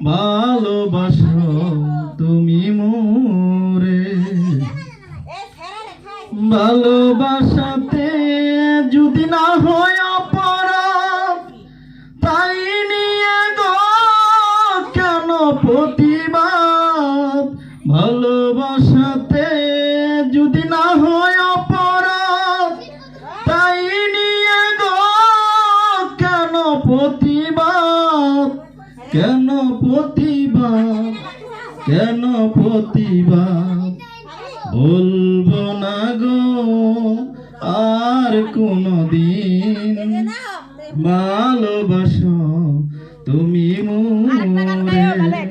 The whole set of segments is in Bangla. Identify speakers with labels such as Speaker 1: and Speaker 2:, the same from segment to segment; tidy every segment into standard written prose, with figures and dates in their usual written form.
Speaker 1: ভালোবাসো তুমি মোরে। ভালোবাসাতে যদি না হয় অপরাধ, তাই নিয়ে গো কেন প্রতিবাদ? ভালোবাসাতে যদি না হয় অপরাধ, তাই নিয়ে গো কেন প্রতিবাদ? কেন প্রতিবাদ? কেন প্রতিবাদ? বলবো না গো আর কোনদিন, ভালোবাসো তুমি মোরে।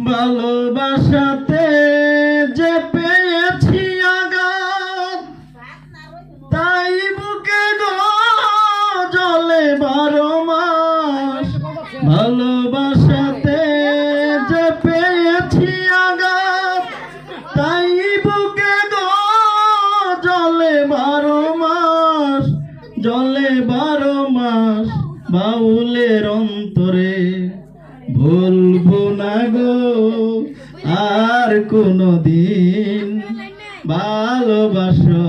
Speaker 1: ভালোবাসাতে যে পেয়েছি আঘাত, তাই বুকে গো জ্বলে 12 মাস। ভালোবাসাতে যে পেয়েছি আঘাত, তাই বুকে গো জ্বলে 12 মাস। জ্বলে 12 মাস বাউলের অন্তরে। ভুলবো না গো আর কোনদিন, ভালোবাসো